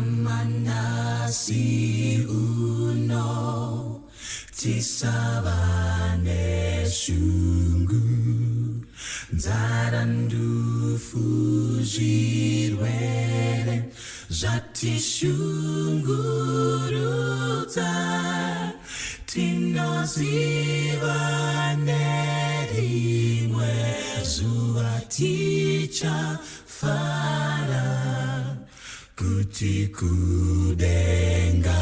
Amanasi uno tisavane shungu Zarandu fujirwere Jati shunguruza Tinoziva nerimwe Zuaticha fara Kuti kudenga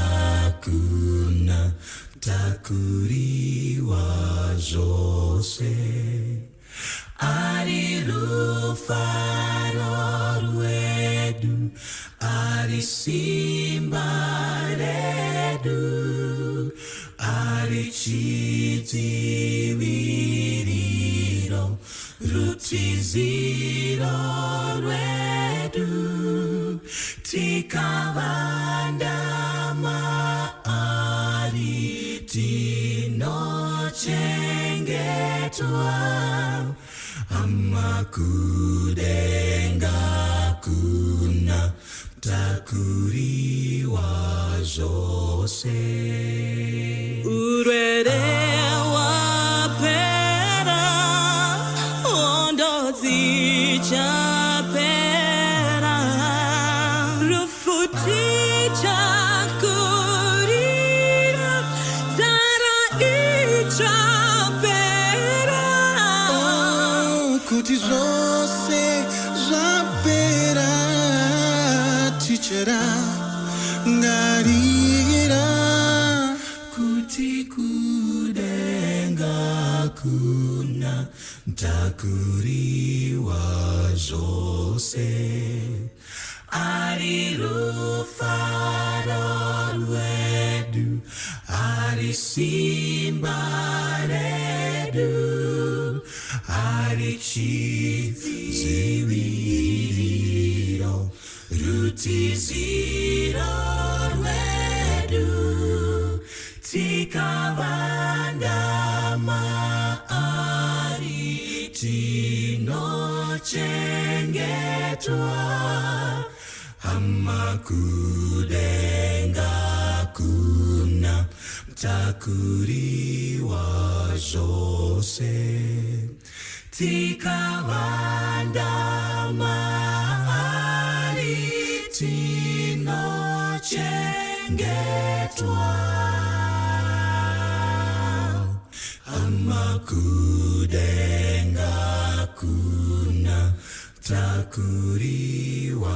kuna Takuriwa jose Ari rufaro ruedu Ari simba redu Ari chiti viriro Rutiziro redu Tikavanda maari Tino chengetwa Amakudenga kuna Takuriwa jose Urere wa pera Ondo zicha pera Rufuticha kurira Zara icha pera Kuti jose japera Tichera ngarira Kuti kudenga kuna Takuriwa jose Ari rufaro ruedu Ari simba redu Ari chiziriro Rutiziro redu Tikavanda maari Tino chengetwa Amakudenga kuna Takuriwa jose Tikavanda maari Tino chengetwa Amakudenga kuna Takuriwa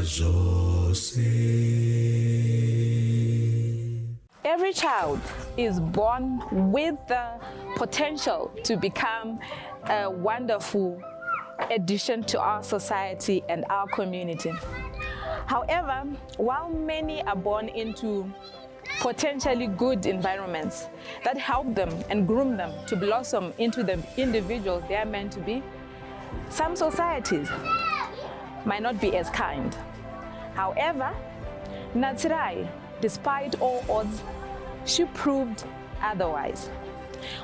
jose. Every child is born with the potential to become a wonderful addition to our society and our community. However, while many are born into potentially good environments that help them and groom them to blossom into the individuals they are meant to be, some societies might not be as kind. However, Natsira, despite all odds, she proved otherwise.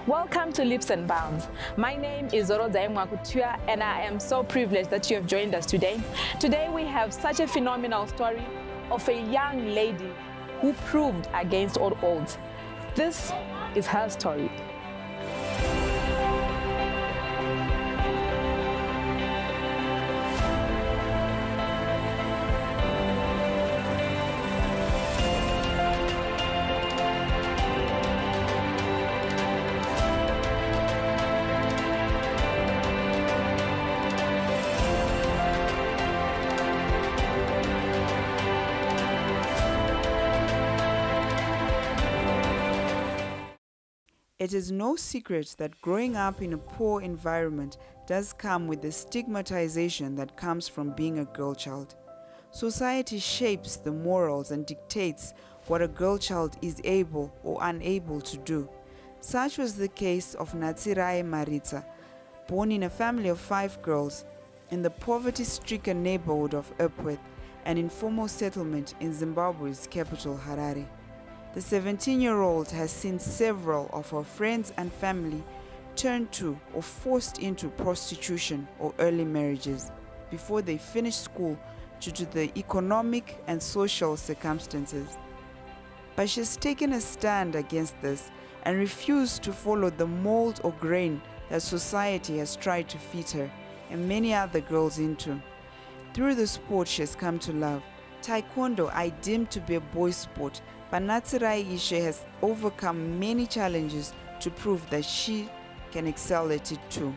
Welcome to Leaps and Bounds. My name is Zorozaimwakutua and I am so privileged that you have joined us today. Today we have such a phenomenal story of a young lady who proved against all odds. This is her story. It is no secret that growing up in a poor environment does come with the stigmatization that comes from being a girl child. Society shapes the morals and dictates what a girl child is able or unable to do. Such was the case of Natsira Maritza, born in a family of 5 girls in the poverty-stricken neighborhood of Epworth, an informal settlement in Zimbabwe's capital, Harare. The 17-year-old has seen several of her friends and family turned to or forced into prostitution or early marriages before they finish school due to the economic and social circumstances. But she's taken a stand against this and refused to follow the mold or grain that society has tried to feed her and many other girls into. Through the sport she has come to love. Taekwondo I deem to be a boys' sport, but Natsira has overcome many challenges to prove that she can excel at it too.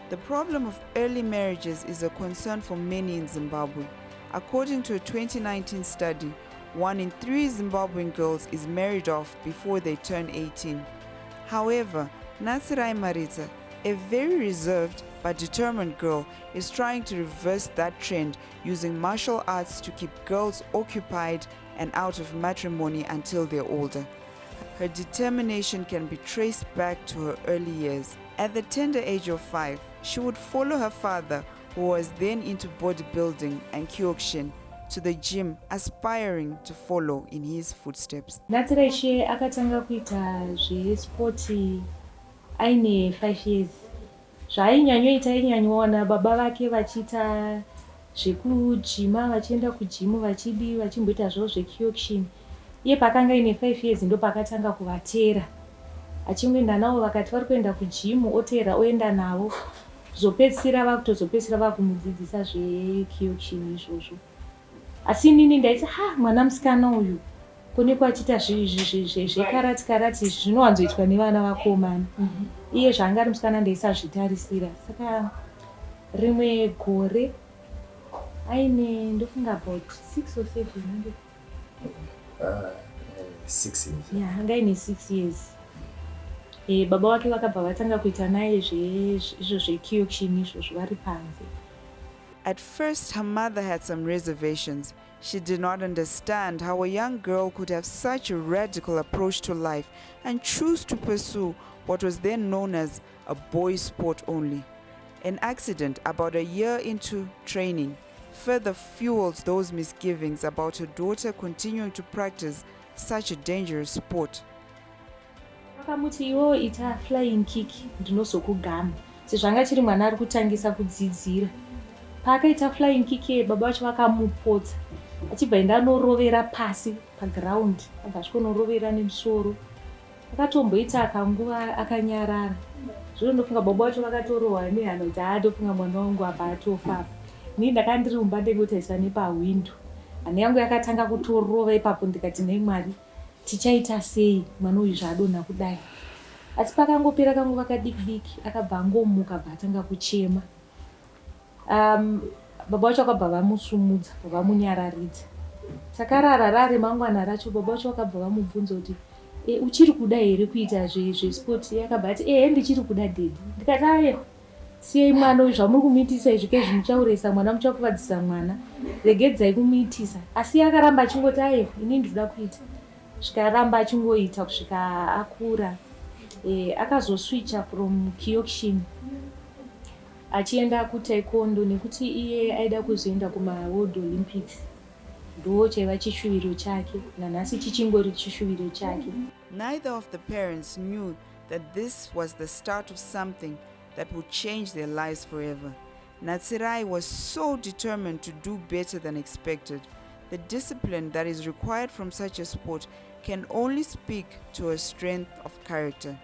The problem of early marriages is a concern for many in Zimbabwe. According to a 2019 study, 1 in 3 Zimbabwean girls is married off before they turn 18. However, Natsira Maritza, a very reserved but determined girl, is trying to reverse that trend using martial arts to keep girls occupied and out of matrimony until they're older. Her determination can be traced back to her early years. At the tender age of 5, she would follow her father, who was then into bodybuilding and kyokushin, to the gym, aspiring to follow in his footsteps. Natsira she akatanga kuita sport aine 5 years. Zvainyanyoita ainyanywana baba vake vachiita zvekujima, vachienda kujimu vachimboita zvavo zvekyokushin. Iye pakanga ine 5 years ndo pakatanga kuvatera. Achingoenda navo vakati vari kuenda kujimu otera oenda navo. Zopedzisira vakumudzidzisa zvekyokushin izvozvo. Asi inini ndaiti mwana musikana uyu konekwa achiita zvekarati izvi zvinowanzoitwa nevana vakomana. Iye zvanga ari musikana ndaisazvitarisira. Saka rimwe gore aine ndofunga about 6 or 7 6 years. Yeah, anga ine 6 years. Baba wake vakabva vatanga kuita naye izvo zvekyokushin izvozvo vari panze. At first, her mother had some reservations. She did not understand how a young girl could have such a radical approach to life and choose to pursue what was then known as a boys' sport only. An accident about a year into training further fuels those misgivings about her daughter continuing to practice such a dangerous sport. Vakamuti iwo ita flying kick ndinozokugama. Sezvanga chiri mwana ari kutangisa kudzidzira. Paakaita flying kick baba vacho vakamupodza. Achibva enda anorovera pasi paground, akasvika norovera nemusoro. Akatomboita akanguva akanyarara. Zvino ndofunga baba vacho vakatorohwa nehana kuti ndofunga mwana wangu apa atofa. Ini ndakandirumba ndengotarisa nepawindo. Hana yangu yakatanga kutorova ipapo ndikati nei Mwari, tichaita sei mwana uyu zvaadonha kudai. Asi pakangopera kanguva kadiki akabva angomuka abva atanga kuchema. Baba vacho akabva vamusumudza, vamunyararidza. Sakarararare mangwana racho baba vacho akabva vamubvunza kuti uchiri kuda here kuita zvesport? Akabva ati ndichiri kuda dedi. Ndikati siyai mwana uyu zvamuri kumuitisa izvi zvimuchauresa mwana, muchakuvadzisa mwana, regedzai kumuitisa. Asi akaramba achingoti ini ndinoda kuita. Zvikaramba achingoita kusvika akura. Akazoswitcha from kyokushin achienda kutaekwondo nekuti iye aida kuzoenda kumaworld olympics. Ndo chaiva chishuviro chake, nanhasi chichingori chishuviro chake. Neither of the parents knew that this was the start of something that would change their lives forever. Natsira was so determined to do better than expected. The discipline that is required from such a sport can only speak to her strength of character.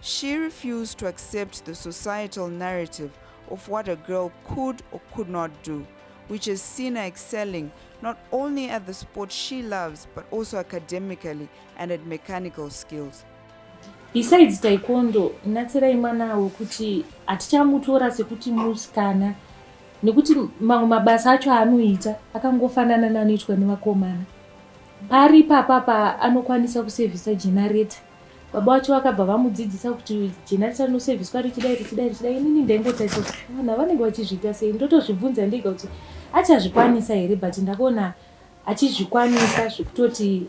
She refused to accept the societal narrative of what a girl could or could not do, which has seen her excelling not only at the sport she loves but also academically and at mechanical skills. Besides taekwondo, Natsira imwana wokuti atichamutora sekuti musikana nekuti mamwe mabasa acho anoita akangofanana nanoitwa nevakomana. Pari papapa anokwanisa kusevhisa generator. Baba vacho vakabva vamudzidzisa kuti generator inosevhiswa richidai. Inini ndaingotarisa kuti vana vanenge vachizviita sei. Ndotozvibvunza ndega kuti achazvikwanisa here, but ndakaona achizvikwanisa zvekutoti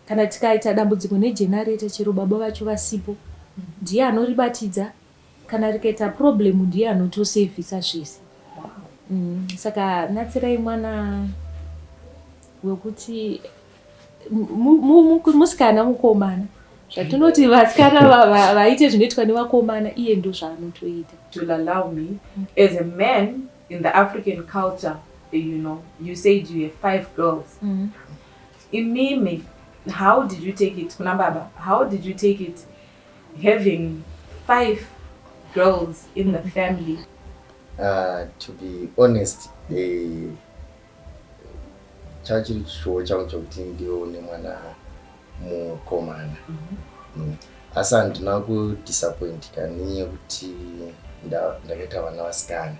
kana tikaita dambudziko negenerator chero baba vacho vasipo, ndiye anoribatidza. Kana rikaita problem ndiye anotosevhisa zvese. Saka Natsira imwana wekuti musikana mukomana. Zvatinoti vasikana vaite zvinoitwa nevakomana, iye ndo zvaanotoita. To allow me, as a man in the African culture, you said you have 5 girls. Imimi, how did you take it? Kunababa, how did you take it having 5 girls in the family? To be honest, chachiri chishuwo changu chokuti ndione mwana mukomana. Asi handina kudisappointika nenyaya yekuti ndakaita vana vasikana.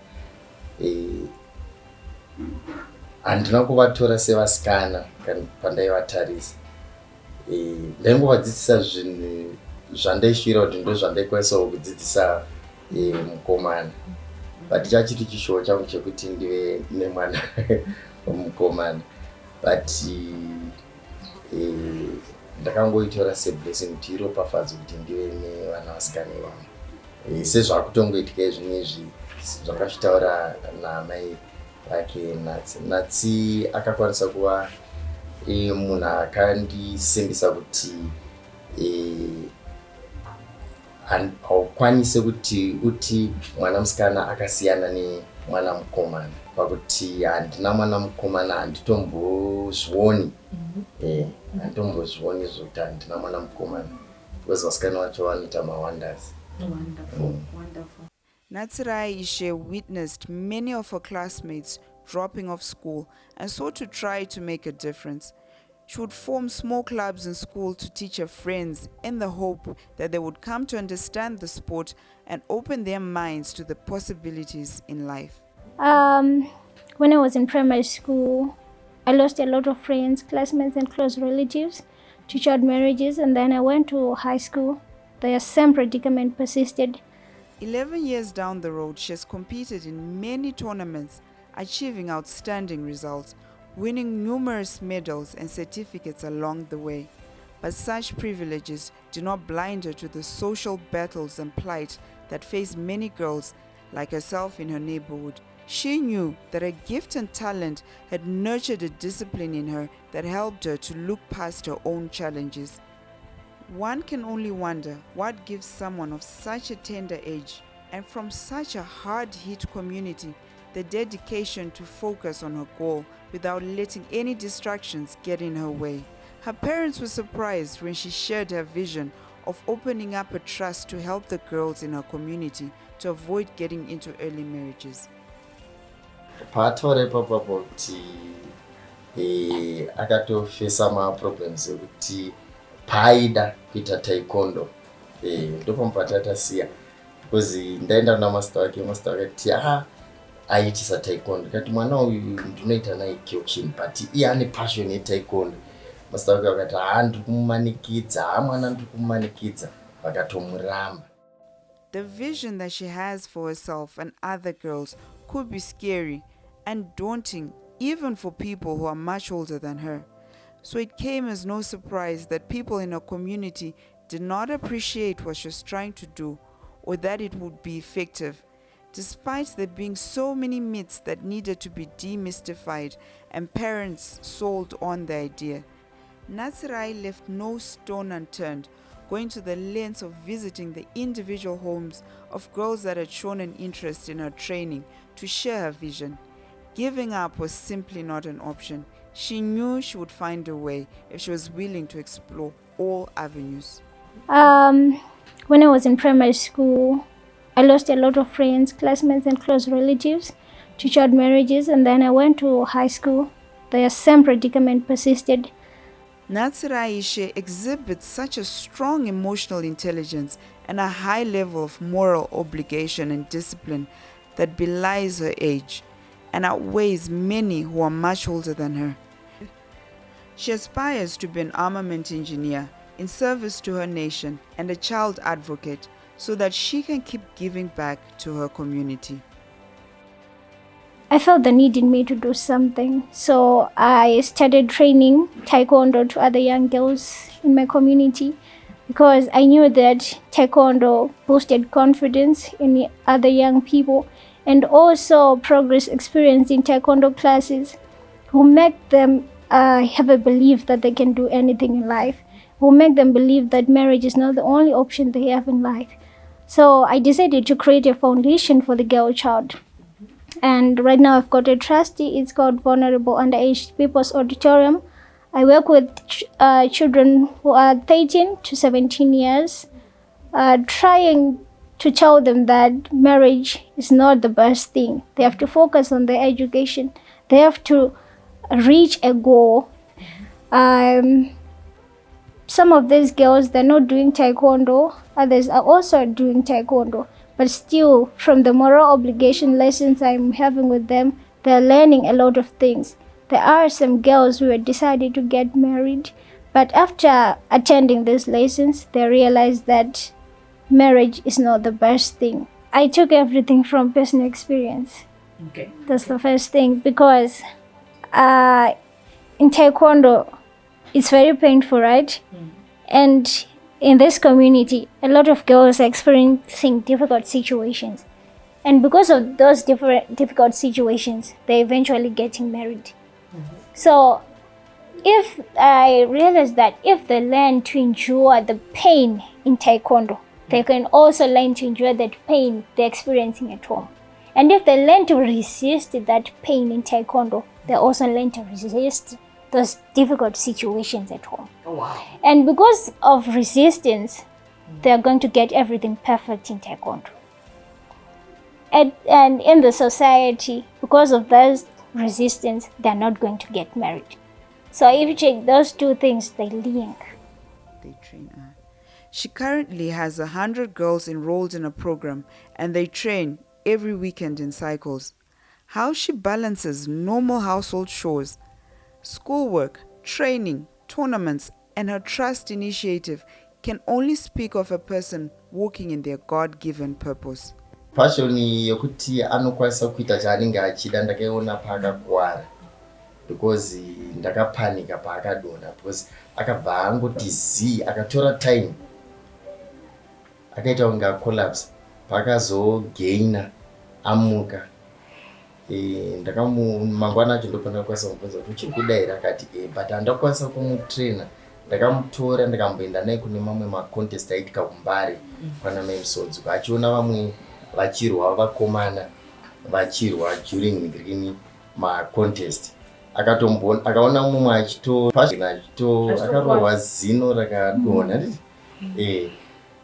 Handina kuvatora sevasikana pandaivatarisa. Ndaingovadzidzisa zvinhu zvandaishuvira kuti ndo zvandaikwanisa kudzidzisa mukomana. But chachiri chishuwo changu chekuti ndive nemwana mukomana. But ndakangoitora seblessing kuti iropafadze kuti ndive nevana vasikana ivavo. Sezvakutongoitika izvinezvi zvakazvitaura namai vake Natsi akakwanisa kuva munhu akandisimbisa kuti haukwanise kuti uti mwana musikana akasiyana nemwana mukomana. Pakuti handina mwana mukomana handitombozvioni. Handitombozvioni zvokuti handina mwana mukomana. Because vasikana vacho vanoita mawonders. Wonderful. Natsira Ishe witnessed many of her classmates dropping off school and sought to try to make a difference. She would form small clubs in school to teach her friends in the hope that they would come to understand the sport and open their minds to the possibilities in life. When I was in primary school, I lost a lot of friends, classmates, and close relatives to child marriages, and then I went to high school. The same predicament persisted. 11 years down the road, she has competed in many tournaments, achieving outstanding results, winning numerous medals and certificates along the way. But such privileges do not blind her to the social battles and plight that face many girls like herself in her neighborhood. She knew that her gift and talent had nurtured a discipline in her that helped her to look past her own challenges. One can only wonder what gives someone of such a tender age and from such a hard-hit community the dedication to focus on her goal without letting any distractions get in her way. Her parents were surprised when she shared her vision of opening up a trust to help the girls in her community to avoid getting into early marriages. Paataura ipapo kuti akatofesa maproblems ekuti paaida kuita taekwondo ndopamupatata because ndaenda namasta wake akati aitisa taekwondo. Kati mwana uyu ndinoita naye kyokushin but iye ane passion yetaekwondo. Masta wake akati ndikumumanikidza, mwana ndikumumanikidza, vakatomuramba. The vision that she has for herself and other girls could be scary and daunting even for people who are much older than her. So it came as no surprise that people in her community did not appreciate what she was trying to do or that it would be effective, despite there being so many myths that needed to be demystified and parents sold on the idea. Natsira left no stone unturned, going to the lengths of visiting the individual homes of girls that had shown an interest in her training to share her vision. Giving up was simply not an option. She knew she would find a way if she was willing to explore all avenues. When I was in primary school, I lost a lot of friends, classmates, and close relatives to child marriages, and then I went to high school. The same predicament persisted. Natsira Ishe exhibits such a strong emotional intelligence and a high level of moral obligation and discipline that belies her age and outweighs many who are much older than her. She aspires to be an armament engineer in service to her nation and a child advocate so that she can keep giving back to her community. I felt the need in me to do something, so I started training taekwondo to other young girls in my community because I knew that taekwondo boosted confidence in other young people and also progress experience in taekwondo classes who make them have a belief that they can do anything in life, who make them believe that marriage is not the only option they have in life. So I decided to create a foundation for the girl child. and right now I've got a trustee. It's called Vulnerable Underage People's Auditorium. I work with children who are 13 to 17 years, trying to tell them that marriage is not the best thing. They have to focus on their education. They have to reach a goal. Some of these girls, they're not doing taekwondo. Others are also doing taekwondo. But still, from the moral obligation lessons I'm having with them, they're learning a lot of things. There are some girls who had decided to get married, but after attending these lessons, they realized that marriage is not the best thing. I took everything from personal experience. Okay. That's the first thing, because in taekwondo, it's very painful, right? And in this community, a lot of girls are experiencing difficult situations. And because of those difficult situations, they're eventually getting married. So if I realize that if they learn to endure the pain in taekwondo, they can also learn to endure that pain they're experiencing at home. And if they learn to resist that pain in taekwondo, they also learn to resist those difficult situations at home. Oh, wow. And because of resistance, they're going to get everything perfect in taekwondo. And in the society, because of those resistance, they're not going to get married. So if you check those two things, they link. They train her. She currently has 100 girls enrolled in a program, and they train every weekend in cycles. How she balances normal household chores, schoolwork, training, tournaments, and her trust initiative can only speak of a person walking in their God-given purpose. Passion yokuti anokwanisa kuita chaanenge achida ndakaiona paakakuwara, because ndakapanika paakadonha, because akabva angoti zii akatora time akaita kunge collapse paakazogaina amuka. Mangwana acho ndopanda kukwanisa kumubvunza kuti uchiri kudaira, akati but handakwanisa kumutraina. Ndakamutora ndikamboenda naye kune mamwe macontest aitika kuMbare kwana Memsodzi, achiona vamwe vachirwa vakomana vachirwa during green macontest. Akaona mumwe akarohwa zino rakadonha.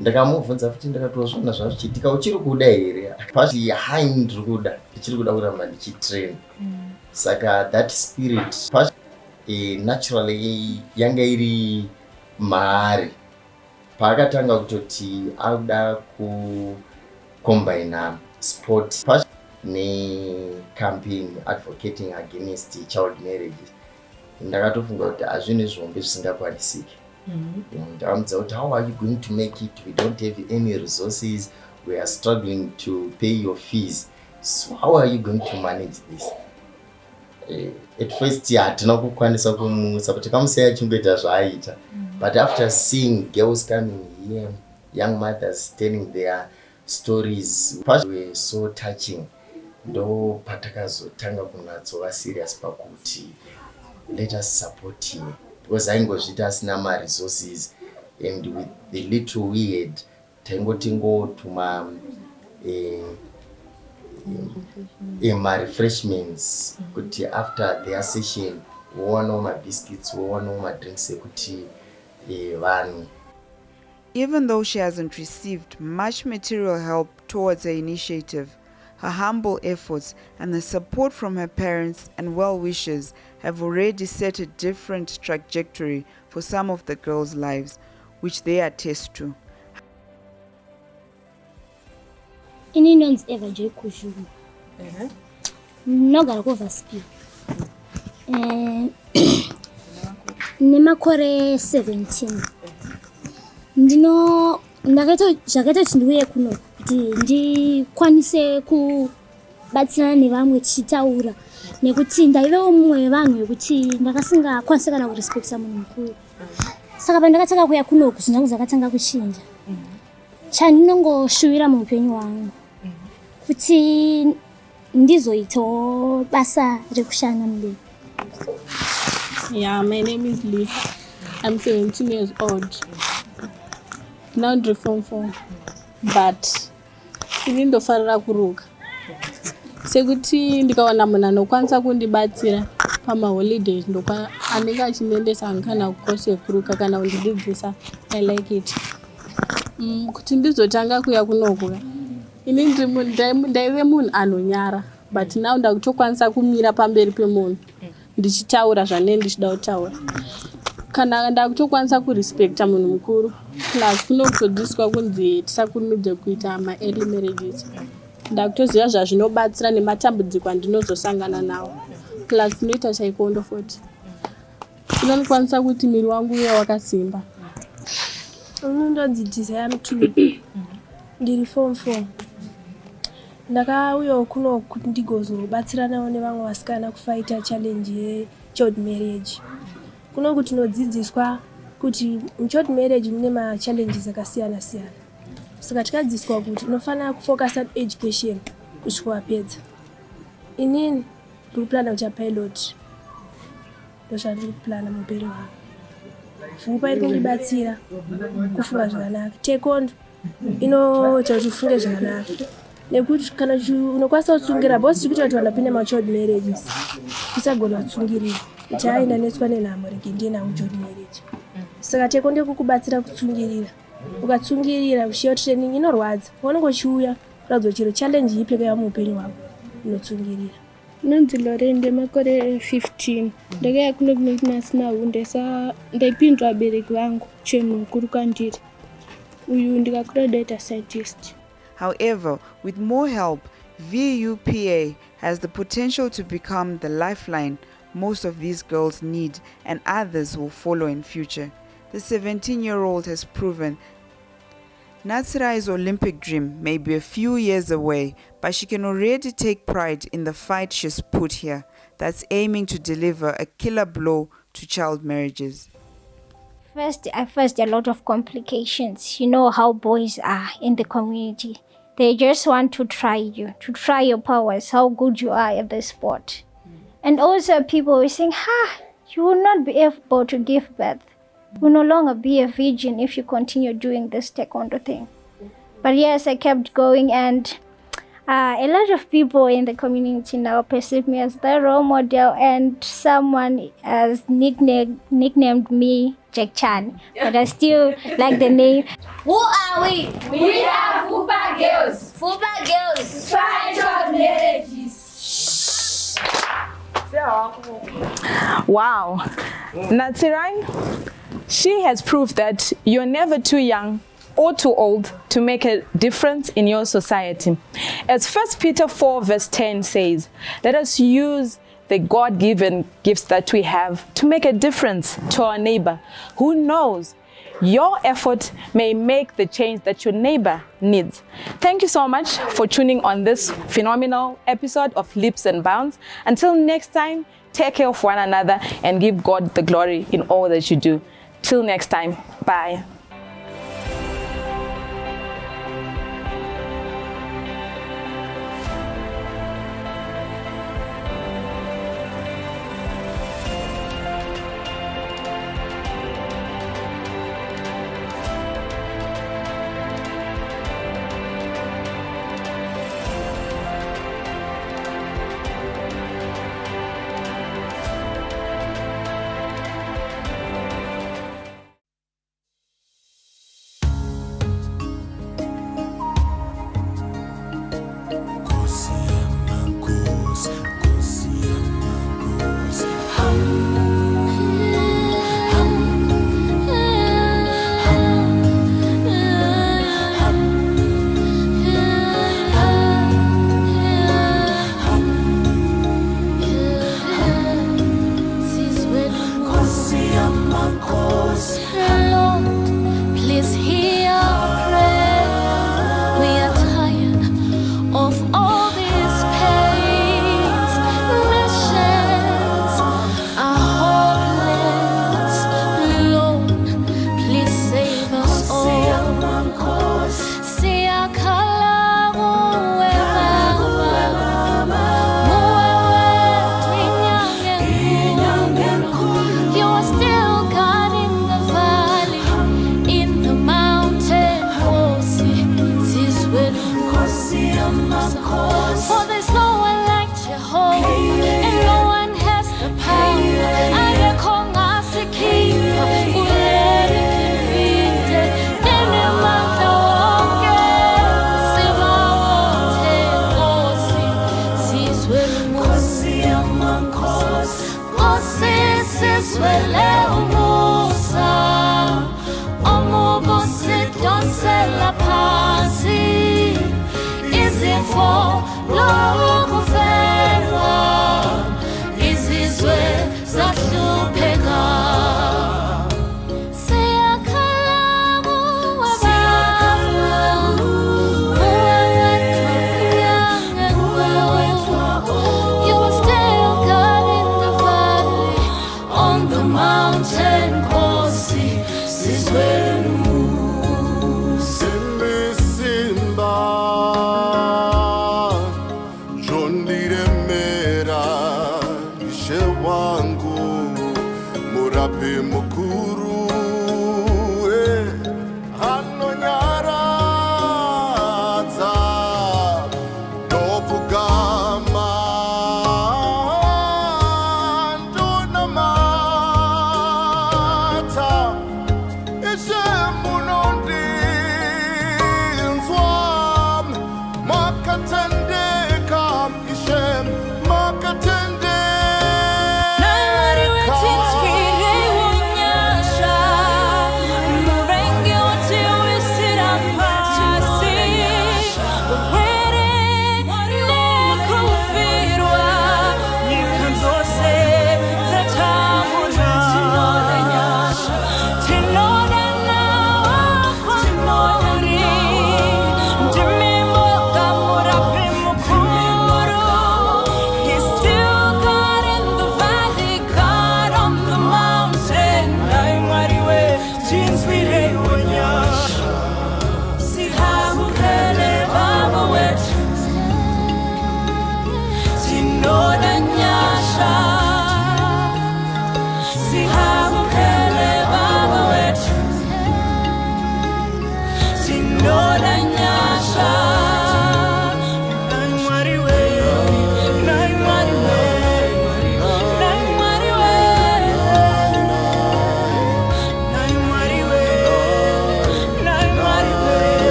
Ndakamubvunza futi ndakatozvona zvachiitika, uchiri kuda here? Pasi hai ndiri kuda, ndichiri kuda kuramba ndichitrain. Saka that spirit naturally yanga iri maari paakatanga kutoti auda kucombine sport necampaign advocating against child marriage. Ndakatofunga kuti hazvine zvombe zvisingakwanisiki. Ndamudza kuti how are you going to make it? We don't have any resources. We are struggling to pay your fees. So how are you going to manage this? At first hatina kukwanisa kumusa kuti kamuseya chimboita zvaaita. But after seeing girls coming here, young mothers telling their stories, were so touching. Ndo patakazotanga kunatsova serious pakuti let us support him, because aingozvita asina ma-resources, and with the little we had taingotuma ma-refreshments kuti after their session wowanawo ma-biscuits, wowanawo ma-drinks ekuti vanhu. Even though she hasn't received much material help towards her initiative, her humble efforts and the support from her parents and well-wishers have already set a different trajectory for some of the girls' lives, which they attest to. Inini Eva Joy Kushuru. Nogara kuva skill. Nemakore 17. Ndino ndakaita zvakaita kuti ndiuye kuno kuti ndikwanise kubatsirana nevamwe tichitaura, nekuti ndaivewo mumwe wevanhu wekuti ndakasingakwanisa kana kurespekta munhu mukuru. Saka pandakatanga kuuya kuno zvinhu zvakatanga kuchinja. Chandinongoshuvira muupenyu hwangu kuti ndizoitawo basa rekushanda mberi. Yeah, my name is Lee. I'm 17 years old. Now reform 4. But indofarira kuruka. sekuti ndikaona munhu anokwanisa kundibatsira pamaholidays anenge achindiendesa kana kukosi yekuruka kana kundidzidzisa. I like it. Kuti ndizotanga kuya kunoku ini ndaive munhu anonyara, but now ndakutokwanisa kumira pamberi pemunhu ndichitaura zvanenge ndichida kutaura. Kana ndakutokwanisa kurespecta munhu mukuru, plus kunokudzidziswa kunzi tisakurumidze kuita ma-early marriages. Ndakutoziva zvazvinobatsira nematambudziko andinozosangana nawo, plus ndinoita taekwondo futi. Inokwanisa kuti miri wangu uye wakasimba. Unondodzidzisa mutuli ndiri form 4. Ndakauya kuno kuti ndigozobatsiranawo nevamwe vasikana kufaita challenge yechild marriage. Kuno kuti tinodzidziswa kuti muchild marriage mune ma-challenges akasiyana siyana. Saka tikadzidziswa kuti unofanira kufocus on education kusvika wapedza. Inini ndiri kuplana kuita pilot. Ndozvandiri kuplana muupenyu hwangu. Pfungwa iri kundibatsira kufunga zvakanaka. Taekwondo inoita kuti ufunge zvakanaka. Nekuti kana unokwanisa kutsungira bosi tikuti vantu vanopinda machild marriages usagona kutsungirira kuti aina netswa nenhamo rege ndiena muchild marriage. Saka taekwondo kukubatsira kutsungirira. Ukatsungirira uchiya training inorwadza. Unenge uchiuya kuratidza chiro challenge ipi yakauya muupenyu hwako unotsungirira. Nonzi Lorende, makore 15. Ndakauya kuno kunoti nasina hunde ndaipindura vabereki vangu chinhu mukuru kwandiri. Uyu ndikakura data scientist. However, with more help, VUPA has the potential to become the lifeline most of these girls need, and others will follow in future. The 17-year-old has proven Natsira's Olympic dream may be a few years away, but she can already take pride in the fight she's put here that's aiming to deliver a killer blow to child marriages. I faced a lot of complications. You know how boys are in the community. They just want to try you, to try your powers, how good you are at the sport. And also people were saying, you will not be able to give birth. You will no longer be a virgin if you continue doing this taekwondo thing. But yes, I kept going, and a lot of people in the community now perceive me as the role model, and someone has nicknamed me Jack Chan, but I still like the name. Who are we? We are Fupa Girls. Fupa Girls. Fight child marriages. Wow. Natsira, she has proved that you're never too young or too old to make a difference in your society. As 1 Peter 4 verse 10 says, let us use the God-given gifts that we have to make a difference to our neighbor. Who knows? Your effort may make the change that your neighbor needs. Thank you so much for tuning on this phenomenal episode of Leaps and Bounds. Until next time, take care of one another and give God the glory in all that you do. Till next time, bye. You're still God in the valley. Swele umusa Omubo sidonsela phansi Izifo lokufela Izizwe zahlupheka See how